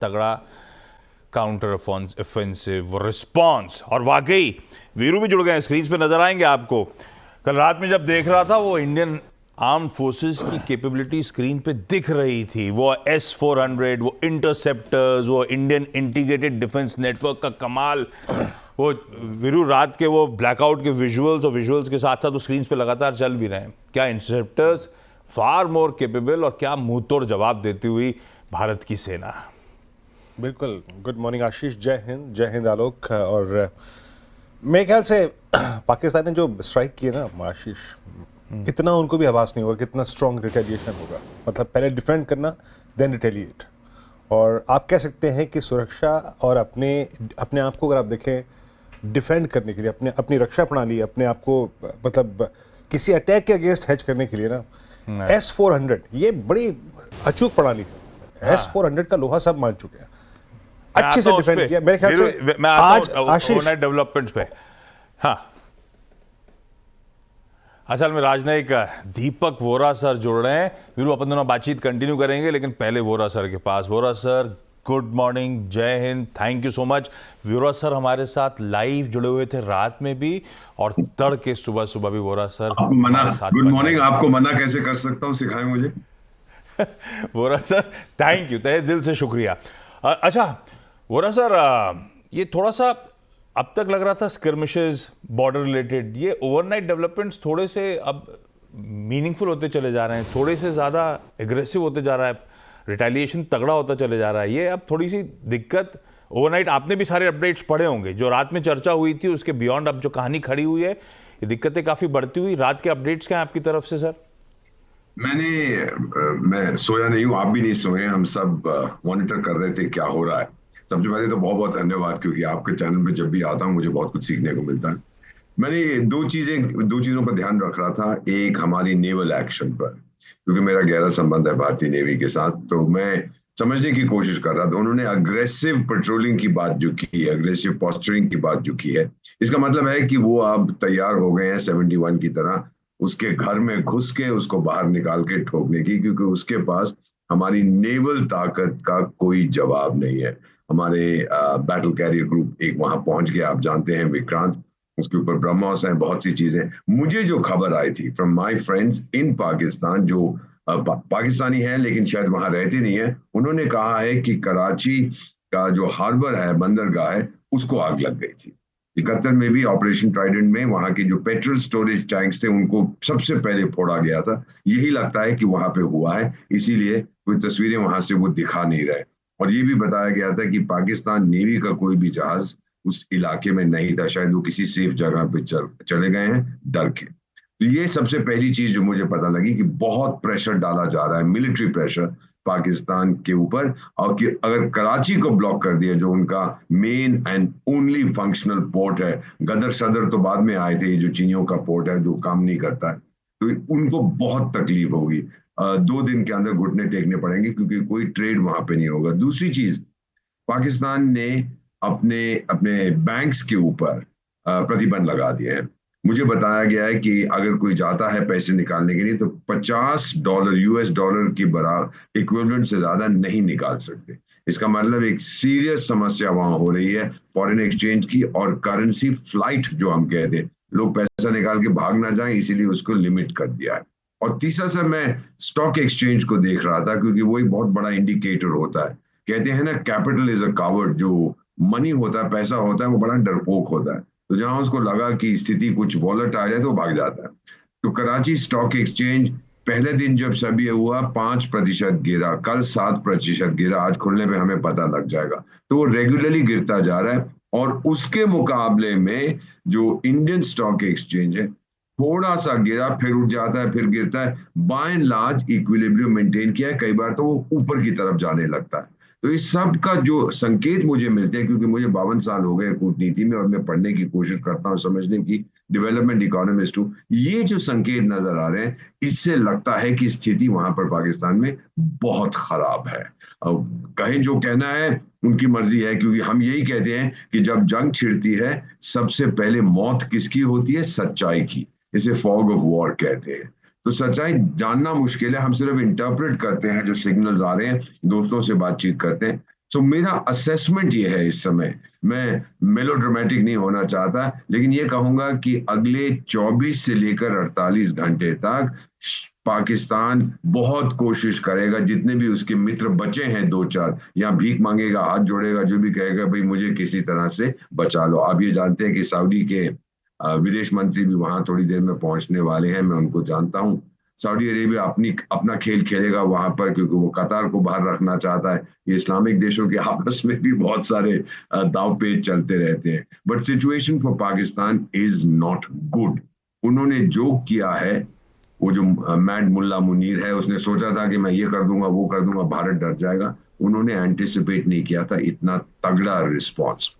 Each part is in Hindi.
तगड़ा काउंटर ऑफेंसिव रिस्पॉन्स। और वाकई वीरू भी जुड़ गए हैं, स्क्रीन पे नजर आएंगे आपको। कल रात में जब देख रहा था वो इंडियन आर्म फोर्सेस की कैपेबिलिटी स्क्रीन पे दिख रही थी, वो S-400, वो इंटरसेप्टर्स, वो इंडियन इंटीग्रेटेड डिफेंस नेटवर्क का कमाल। वो वीरू रात के वो ब्लैकआउट के विजुअल्स और विजुअल्स के साथ साथ वो स्क्रीन पे लगातार चल भी रहे हैं। क्या इंटरसेप्टर्स फार मोर कैपेबल, और क्या मुंह तोड़ जवाब देती हुई भारत की सेना। बिल्कुल। गुड मॉर्निंग आशीष, जय हिंद आलोक। और मेरे ख्याल से पाकिस्तान ने जो स्ट्राइक किए ना आशीष, इतना उनको भी आभास नहीं होगा कितना स्ट्रॉन्ग रिटेलिएशन होगा। मतलब पहले डिफेंड करना, देन रिटेलिएट। और आप कह सकते हैं कि सुरक्षा और अपने आप को अगर आप देखें डिफेंड करने के लिए, अपनी रक्षा प्रणाली, अपने आप को मतलब किसी अटैक के अगेंस्ट हेज करने के लिए ना, S-400 ये बड़ी अचूक प्रणाली है। S-400 का लोहा सब मान चुके हैं, अच्छे से डिफेंड किया मेरे ख्याल से। मैं आज आशीष डेवलपमेंट्स पे, हाँ, असल में राजनयिक दीपक वोरा सर जुड़ रहे हैं। वीरू अपन दोनों बातचीत कंटिन्यू करेंगे, लेकिन पहले वोरा सर के पास। वोरा सर, गुड मॉर्निंग, जय Hind, thank you so much. Vora sir हमारे साथ लाइव जुड़े हुए थे रात में भी, और तड़के सुबह भी वोरा सर हमारे साथ। गुड मॉर्निंग, आपको मना कैसे कर सकता हूँ, सिखाएं मुझे। वोरा सर थैंक यू, तहे दिल से शुक्रिया। अच्छा वोरा सर, ये थोड़ा सा अब तक लग रहा था स्किर्मिशेस बॉर्डर रिलेटेड, ये ओवरनाइट डेवलपमेंट्स थोड़े से अब मीनिंगफुल होते चले जा रहे हैं, थोड़े से ज़्यादा एग्रेसिव होते जा रहा है, रिटेलिएशन तगड़ा होता चले जा रहा है। ये अब थोड़ी सी दिक्कत ओवरनाइट, आपने भी सारे अपडेट्स पढ़े होंगे, जो रात में चर्चा हुई थी उसके बियॉन्ड अब जो कहानी खड़ी हुई है, ये दिक्कतें काफ़ी बढ़ती हुई। रात के अपडेट्स क्या हैं आपकी तरफ से सर? मैं सोया नहीं हूँ, आप भी नहीं सोए, हम सब मॉनिटर कर रहे थे क्या हो रहा है। सबसे पहले तो बहुत बहुत धन्यवाद, क्योंकि आपके चैनल पे जब भी आता हूँ मुझे बहुत कुछ सीखने को मिलता है। मैंने दो चीजों पर ध्यान रख रहा था। एक हमारी नेवल एक्शन पर, क्योंकि मेरा गहरा संबंध है भारतीय नेवी के साथ, तो मैं समझने की कोशिश कर रहा था। उन्होंने अग्रेसिव पेट्रोलिंग की बात जो की है, अग्रेसिव पोस्चरिंग की बात जो की है, इसका मतलब है कि वो अब तैयार हो गए हैं 71 की तरह उसके घर में घुस के उसको बाहर निकाल के ठोकने की, क्योंकि उसके पास हमारी नेवल ताकत का कोई जवाब नहीं है। हमारे बैटल कैरियर ग्रुप एक वहां पहुंच गया, आप जानते हैं, विक्रांत, उसके ऊपर ब्रह्मोस हैं, बहुत सी चीजें। मुझे जो खबर आई थी फ्रॉम माय फ्रेंड्स इन पाकिस्तान, जो पाकिस्तानी है लेकिन शायद वहां रहते नहीं है, उन्होंने कहा है कि कराची का जो हार्बर है, बंदरगाह है, उसको आग लग गई थी 71 में भी। ऑपरेशन ट्राइडेंट में वहां के जो पेट्रोल स्टोरेज टैंक्स थे उनको सबसे पहले फोड़ा गया था। यही लगता है कि वहां पे हुआ है, इसीलिए कोई तस्वीरें वहां से वो दिखा नहीं रहे। और ये भी बताया गया था कि पाकिस्तान नेवी का कोई भी जहाज उस इलाके में नहीं था, शायद वो किसी सेफ जगह पे चले गए हैं डर के। तो ये सबसे पहली चीज जो मुझे पता लगी कि बहुत प्रेशर डाला जा रहा है, मिलिट्री प्रेशर पाकिस्तान के ऊपर। और कि अगर कराची को ब्लॉक कर दिया, जो उनका main and only functional port है, गदर सदर तो बाद में आए थे, जो चीनियों का पोर्ट है जो काम नहीं करता है, तो उनको बहुत तकलीफ होगी। 2 दिन के अंदर घुटने टेकने पड़ेंगे, क्योंकि कोई ट्रेड वहां पे नहीं होगा। दूसरी चीज, पाकिस्तान ने अपने अपने बैंक्स के ऊपर प्रतिबंध लगा दिए हैं। मुझे बताया गया है कि अगर कोई जाता है पैसे निकालने के लिए तो $50 US डॉलर की बराबर इक्विवेलेंट से ज्यादा नहीं निकाल सकते। इसका मतलब एक सीरियस समस्या वहां हो रही है फॉरेन एक्सचेंज की और करेंसी फ्लाइट, जो हम कहते हैं, लोग पैसा निकाल के भाग ना जाए, इसीलिए उसको लिमिट कर दिया है। और तीसरा सर, मैं स्टॉक एक्सचेंज को देख रहा था, क्योंकि वो एक बहुत बड़ा इंडिकेटर होता है। कहते हैं ना, कैपिटल इज अ कावर्ड। जो मनी होता है, पैसा होता है, वो बड़ा डरपोक होता है। तो जहां उसको लगा कि स्थिति कुछ वॉलेट आ जाए तो भाग जाता है। तो कराची स्टॉक एक्सचेंज पहले दिन जब सब ये हुआ 5% गिरा, कल 7% गिरा, आज खुलने पे हमें पता लग जाएगा। तो वो रेगुलरली गिरता जा रहा है। और उसके मुकाबले में जो इंडियन स्टॉक एक्सचेंज है, थोड़ा सा गिरा, फिर उठ जाता है, फिर गिरता है। By and large equilibrium maintain किया है, कई बार तो वो ऊपर की तरफ जाने लगता है। तो इस सब का जो संकेत मुझे मिलते हैं, क्योंकि मुझे 52 साल हो गए कूटनीति में और मैं पढ़ने की कोशिश करता हूँ, समझने की, डेवलपमेंट इकोनॉमिस्ट हूँ, ये जो संकेत नजर आ रहे हैं, इससे लगता है कि स्थिति वहां पर पाकिस्तान में बहुत खराब है। अब कहीं जो कहना है उनकी मर्जी है, क्योंकि हम यही कहते हैं कि जब जंग छिड़ती है सबसे पहले मौत किसकी होती है? सच्चाई की। इसे फॉग ऑफ वॉर कहते हैं। तो सच्चाई जानना मुश्किल है, हम सिर्फ इंटरप्रेट करते हैं जो सिग्नल्स आ रहे हैं, दोस्तों से बातचीत करते हैं। सो मेरा असेसमेंट ये है इस समय, मैं मेलोड्रामेटिक नहीं होना चाहता, लेकिन ये कहूंगा कि अगले 24 से लेकर 48 घंटे तक पाकिस्तान बहुत कोशिश करेगा, जितने भी उसके मित्र बचे हैं दो चार, या भीख मांगेगा, हाथ जोड़ेगा, जो भी कहेगा भाई मुझे किसी तरह से बचा लो। आप ये जानते हैं कि सऊदी के विदेश मंत्री भी वहां थोड़ी देर में पहुंचने वाले हैं, मैं उनको जानता हूं। सऊदी अरेबिया अपना खेल खेलेगा वहां पर, क्योंकि वो कतार को बाहर रखना चाहता है। ये इस्लामिक देशों के आपस में भी बहुत सारे दाव पेच चलते रहते हैं, but situation for Pakistan is not good. उन्होंने जो किया है, वो जो मैड मुल्ला मुनीर है, उसने सोचा था कि मैं ये कर दूंगा, वो कर दूंगा, भारत डर जाएगा। उन्होंने एंटिसिपेट नहीं किया था इतना तगड़ा रिस्पॉन्स।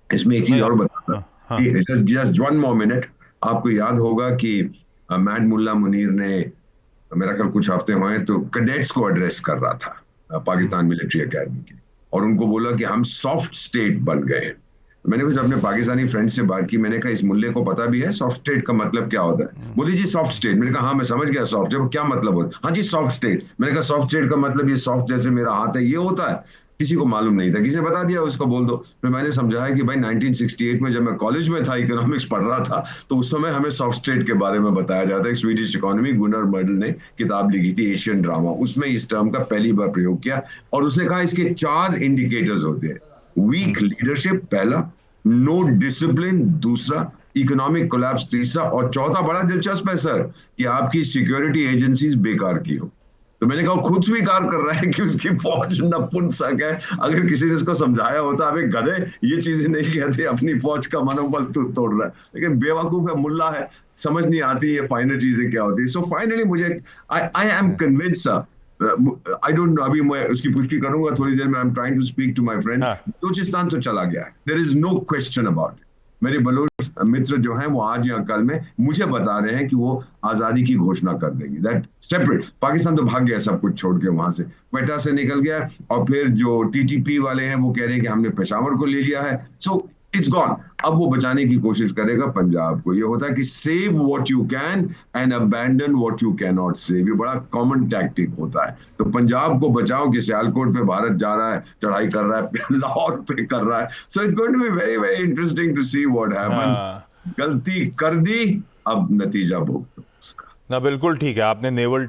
इसमें एक चीज और बताता, जस्ट वन मोर मिनट। आपको याद होगा कि मैड मुल्ला मुनीर ने, मेरा ख्याल कुछ हफ्ते हुए, तो कैडेट्स को एड्रेस कर रहा था पाकिस्तान मिलिट्री एकेडमी के, और उनको बोला कि हम सॉफ्ट स्टेट बन गए हैं। मैंने कुछ अपने पाकिस्तानी फ्रेंड से बात की, मैंने कहा इस मुल्ले को पता भी है सॉफ्ट स्टेट का मतलब क्या होता है? बोले जी सॉफ्ट स्टेट। मैंने कहा हाँ मैं समझ गया सॉफ्ट स्टेट क्या मतलब होता है। हाँ जी सॉफ्ट स्टेट। मैंने कहा सॉफ्ट स्टेट का मतलब ये सॉफ्ट जैसे मेरा हाथ है ये होता है? किसी को मालूम नहीं था, किसी ने बता दिया उसको बोल दो। फिर मैंने समझाया कि भाई 1968 में जब मैं कॉलेज में था, इकोनॉमिक्स पढ़ रहा था, तो उस समय हमें सॉफ्ट स्टेट के बारे में बताया जाता है। स्वीडिश इकोनॉमी गुनर मर्डल ने किताब लिखी थी एशियन ड्रामा, उसमें इस टर्म का पहली बार प्रयोग किया, और उसने कहा इसके 4 इंडिकेटर्स होते हैं। वीक लीडरशिप पहला, नो डिसिप्लिन दूसरा, इकोनॉमिक कोलैप्स तीसरा, और चौथा बड़ा दिलचस्प है सर, कि आपकी सिक्योरिटी एजेंसीज बेकार की हो। तो मैंने कहा खुद स्वीकार कर रहा है कि उसकी फौज नपुंसक है। अगर किसी ने इसको समझाया होता, अबे गधे ये चीजें नहीं कहते, अपनी फौज का मनोबल तू तोड़ रहा है, लेकिन बेवकूफ है, मुल्ला है, समझ नहीं आती ये फाइनल चीजें क्या होती है। सो फाइनली मुझे I am convinced, I don't know, अभी मैं उसकी पुष्टि करूंगा थोड़ी देर में। I am trying to speak to my friend. Balochistan तो चला गया है, there is no question about it. मेरे बलूच मित्र जो हैं वो आज या कल में मुझे बता रहे हैं कि वो आजादी की घोषणा कर देंगे। दैट सेपरेट, पाकिस्तान तो भाग गया सब कुछ छोड़ के, वहां से क्वेटा से निकल गया, और फिर जो टीटीपी वाले हैं वो कह रहे हैं कि हमने पेशावर को ले लिया है। So it's gone. अब वो बचाने की कोशिश करेगा पंजाब को। ये होता है कि save what you can and abandon what you can not save. ये बड़ा कॉमन टैक्टिक होता है। तो पंजाब को बचाओ कि सियालकोट पे भारत जा रहा है, चढ़ाई कर रहा है, लाहौर पे कर रहा है। So it's going to be very very interesting to see what happens. गलती कर दी, अब नतीजा भुगतो उसका। ना बिल्कुल ठीक है, आपने नेवल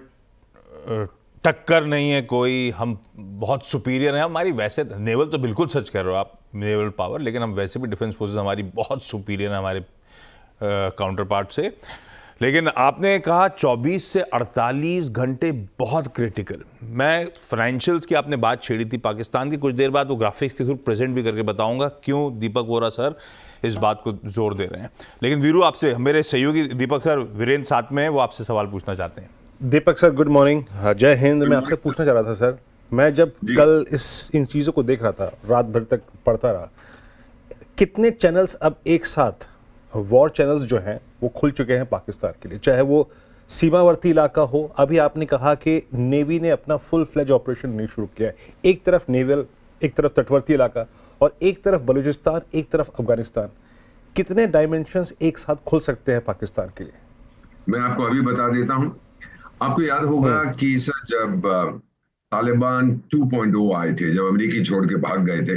टक्कर नहीं है कोई, हम बहुत सुपीरियर हैं हमारी। वैसे नेवल तो बिल्कुल सच कह रहे हो आप, नेवल पावर, लेकिन हम वैसे भी डिफेंस फोर्सेस हमारी बहुत सुपीरियर है हमारे काउंटर पार्ट से। लेकिन आपने कहा 24 से 48 घंटे बहुत क्रिटिकल। मैं फाइनेंशियल्स की आपने बात छेड़ी थी पाकिस्तान की, कुछ देर बाद वो ग्राफिक्स के थ्रू प्रेजेंट भी करके बताऊंगा क्यों दीपक वोरा सर इस बात को जोर दे रहे हैं। लेकिन वीरू, आपसे मेरे सहयोगी दीपक सर वीरेंद्र साथ में हैं, वो आपसे सवाल पूछना चाहते हैं। दीपक सर गुड मॉर्निंग, जय हिंद। मैं आपसे पूछना चाह रहा था सर, मैं जब कल इन चीज़ों को देख रहा था, रात भर तक पढ़ता रहा, कितने चैनल्स अब एक साथ, वॉर चैनल्स जो हैं वो खुल चुके हैं पाकिस्तान के लिए, चाहे वो सीमावर्ती इलाका हो। अभी आपने कहा कि नेवी ने अपना फुल फ्लेज ऑपरेशन नहीं शुरू किया है। एक तरफ नेवल, एक तरफ तटवर्ती इलाका, और एक तरफ बलूचिस्तान, एक तरफ अफगानिस्तान। कितने डायमेंशंस एक साथ खुल सकते हैं पाकिस्तान के लिए? मैं आपको अभी बता देता हूं। आपको याद होगा कि सर जब तालिबान 2.0 आए थे, जब अमेरिकी छोड़ के भाग गए थे,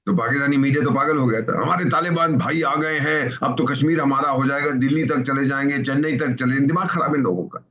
तो पाकिस्तानी मीडिया तो पागल हो गया था, हमारे तालिबान भाई आ गए हैं, अब तो कश्मीर हमारा हो जाएगा, दिल्ली तक चले जाएंगे, चेन्नई तक चले, दिमाग खराब है लोगों का।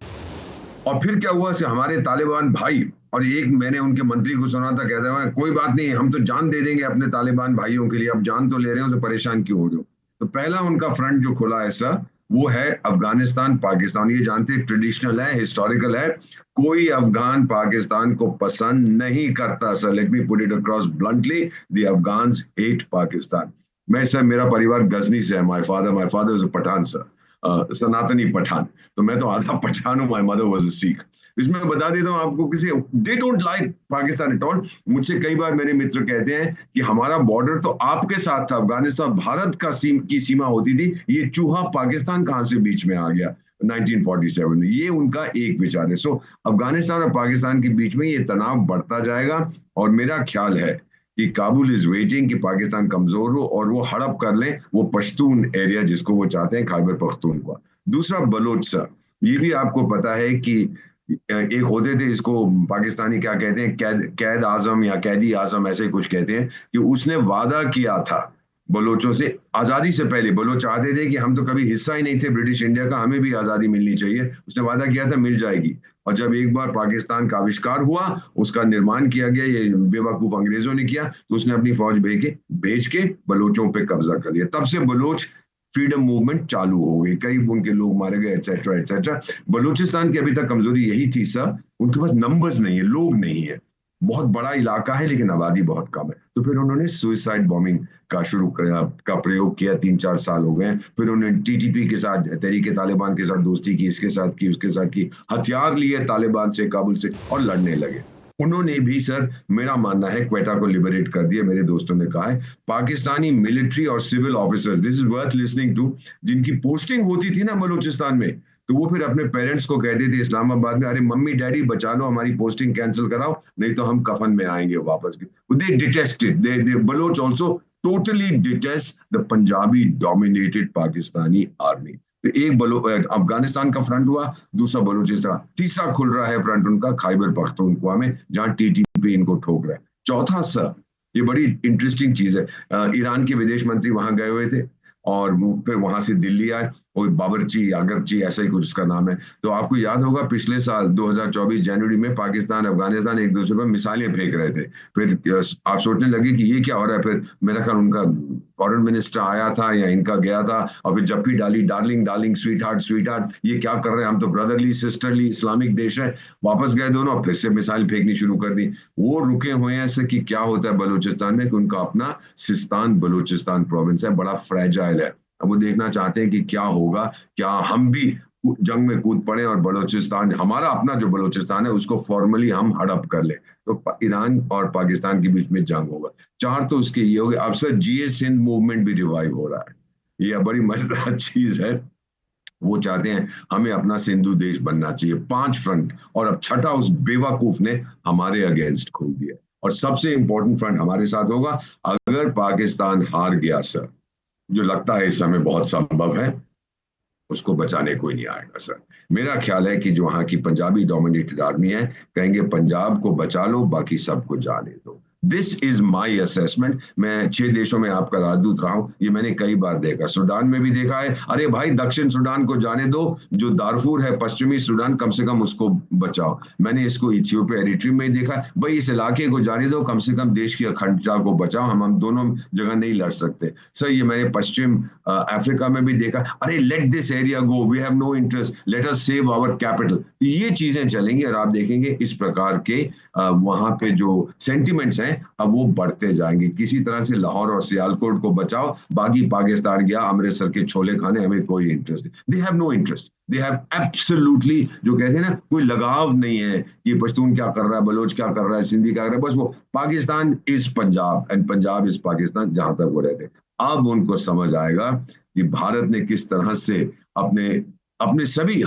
और फिर क्या हुआ कि हमारे तालिबान भाई, और एक मैंने उनके मंत्री को सुना था कहते हुए, कोई बात नहीं, हम तो जान दे देंगे अपने तालिबान भाइयों के लिए, अब जान तो ले रहे हो तो परेशान क्यों हो रहे हो। तो पहला उनका फ्रंट जो खुला ऐसा, वो है अफगानिस्तान पाकिस्तान। ये जानते हैं ट्रेडिशनल है, हिस्टोरिकल है, कोई अफगान पाकिस्तान को पसंद नहीं करता sir. Let me put it across bluntly, the Afghans hate Pakistan. मैं सर, मेरा परिवार गजनी से है, my father is a Pathan sir, सनातनी पठान, तो मैं तो आधा पठान हूँ। My mother was a Sikh. इसमें बता देता हूँ आपको, किसी they don't like Pakistan at all. मुझसे कई बार मेरे मित्र कहते हैं कि हमारा बॉर्डर तो आपके साथ था, अफगानिस्तान भारत का की सीमा होती थी, ये चूहा पाकिस्तान कहाँ से बीच में आ गया 1947 में। ये उनका एक विचार है। सो अफगानिस्तान और पाकिस्तान के बीच में ये तनाव बढ़ता जाएगा, और मेरा ख्याल है कि काबुल इज वेटिंग कि पाकिस्तान कमजोर हो और वो हड़प कर ले वो पश्तून एरिया जिसको वो चाहते हैं, खैबर पख्तूनख्वा। दूसरा बलोच सर, ये भी आपको पता है कि एक होते थे, इसको पाकिस्तानी क्या कहते हैं, कैद आजम या कैदी आजम ऐसे ही कुछ कहते हैं, कि उसने वादा किया था बलोचों से आजादी से पहले। बलोच चाहते थे कि हम तो कभी हिस्सा ही नहीं थे ब्रिटिश इंडिया का, हमें भी आजादी मिलनी चाहिए। उसने वादा किया था मिल जाएगी, और जब एक बार पाकिस्तान का आविष्कार हुआ, उसका निर्माण किया गया, ये बेवकूफ अंग्रेजों ने किया, तो उसने अपनी फौज भेज के बलोचों पे कब्जा कर लिया। तब से बलोच फ्रीडम मूवमेंट चालू हो गई, कई उनके लोग मारे गए, एटसेट्रा एटसेट्रा। बलूचिस्तान की अभी तक कमजोरी यही थी सर, उनके पास नंबर्स नहीं है, लोग नहीं है। बहुत बड़ा इलाका है लेकिन आबादी बहुत कम है। तो फिर उन्होंने सुइसाइड बॉम्बिंग का प्रयोग किया, 3-4 साल हो गए। फिर उन्होंने टीटीपी के साथ, तहरीके तालिबान के साथ दोस्ती की, इसके साथ की, उसके साथ की, हथियार लिए तालिबान से, काबुल से, और लड़ने लगे। उन्होंने भी सर, मेरा मानना है, क्वेटा को लिबरेट कर दिया। मेरे दोस्तों ने कहा है पाकिस्तानी मिलिट्री और civil officers, this is worth listening to, जिनकी पोस्टिंग होती थी ना बलूचिस्तान में, तो वो फिर अपने पेरेंट्स को कहते थे इस्लामाबाद में, अरे मम्मी डैडी बचा लो, हमारी पोस्टिंग कैंसिल कराओ, नहीं तो हम कफन में आएंगे वापस। They detested, they Baloch also totally detest the Punjabi dominated Pakistani army. तो एक अफगानिस्तान का फ्रंट हुआ, दूसरा बलूचिस्तान, तीसरा खुल रहा है फ्रंट उनका खैबर पख्तूनख्वा में, जहां टीटीपी इनको ठोक रहा है। चौथा सर, ये बड़ी इंटरेस्टिंग चीज है, ईरान के विदेश मंत्री वहां गए हुए थे, और फिर वहां से दिल्ली आए, और बाबरची आगरची ऐसा ही कुछ उसका नाम है। तो आपको याद होगा पिछले साल 2024 जनवरी में पाकिस्तान अफगानिस्तान एक दूसरे पर मिसाइलें फेंक रहे थे। फिर आप सोचने लगे कि ये क्या हो रहा है। फिर मेरा ख्याल उनका फॉरेन मिनिस्टर आया था या इनका गया था, और फिर जबकि डाली, darling darling, sweet heart sweet heart, ये क्या कर रहे हैं, हम तो ब्रदरली सिस्टरली इस्लामिक देश है। वापस गए दोनों, फिर से मिसाइल फेंकनी शुरू कर दी। वो रुके हुए हैं ऐसे कि क्या होता है बलूचिस्तान में, कि उनका अपना सिस्तान बलूचिस्तान प्रोविंस है, बड़ा फ्रेजाइल है। अब वो देखना चाहते हैं कि क्या होगा, क्या हम भी जंग में कूद पड़े और बलूचिस्तान, हमारा अपना जो बलूचिस्तान है, उसको फॉर्मली हम हड़प कर ले, तो ईरान और पाकिस्तान के बीच में जंग होगा। 4 तो उसके ये हो गए। अब सर जीए सिंध मूवमेंट भी रिवाइव हो रहा है, ये बड़ी मजेदार चीज है। वो चाहते हैं हमें अपना सिंधु देश बनना चाहिए। 5 फ्रंट, और अब छठा उस बेवकूफ ने हमारे अगेंस्ट खोल दिया। और सबसे इंपॉर्टेंट फ्रंट हमारे साथ होगा अगर पाकिस्तान हार गया सर, जो लगता है इस समय बहुत संभव है, उसको बचाने कोई नहीं आएगा सर। मेरा ख्याल है कि जो वहां की पंजाबी डोमिनेटेड आर्मी है, कहेंगे पंजाब को बचा लो, बाकी सबको जाने दो। This is my assessment. मैं 6 देशों में आपका राजदूत रहा हूं, ये मैंने कई बार देखा। सूडान में भी देखा है, अरे भाई दक्षिण सूडान को जाने दो, जो दारफूर है पश्चिमी सूडान, कम से कम उसको बचाओ। मैंने इसको इथियोपिया एरिट्रिया में देखा, भाई इस इलाके को जाने दो, कम से कम देश की अखंडता को बचाओ, हम दोनों जगह नहीं लड़ सकते सर। ये मैंने पश्चिम अफ्रीका में भी देखा, अरे let this area go, we have no interest, let us save our capital. ये चीजें चलेंगी, और आप देखेंगे इस प्रकार के वहां पे जो सेंटिमेंट्स हैं अब वो बढ़ते जाएंगे। किसी तरह से लाहौर और सियालकोट को बचाओ, बाकी पाकिस्तान गया अमृतसर के छोले खाने, हमें कोई इंटरेस्ट नहीं। They have no interest, they have absolutely, जो कहते हैं ना, कोई लगाव नहीं है कि पश्तून क्या कर रहा है, बलोच क्या कर रहा है, सिंधी क्या कर रहा है। बस वो Pakistan is Punjab and Punjab is Pakistan, जहां तक वो रहते। अब उनको समझ आएगा कि भारत ने किस तरह से अपने सभी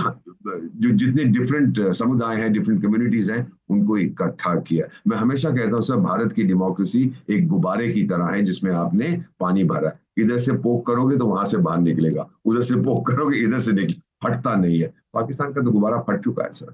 जो जितने डिफरेंट समुदाय हैं, डिफरेंट कम्युनिटीज हैं, उनको इकट्ठा किया। मैं हमेशा कहता हूं सर, भारत की डेमोक्रेसी एक गुब्बारे की तरह है जिसमें आपने पानी भरा, इधर से पोक करोगे तो वहां से बाहर निकलेगा, उधर से पोक करोगे इधर से निकले, फटता नहीं है। पाकिस्तान का तो गुब्बारा फट चुका है सर।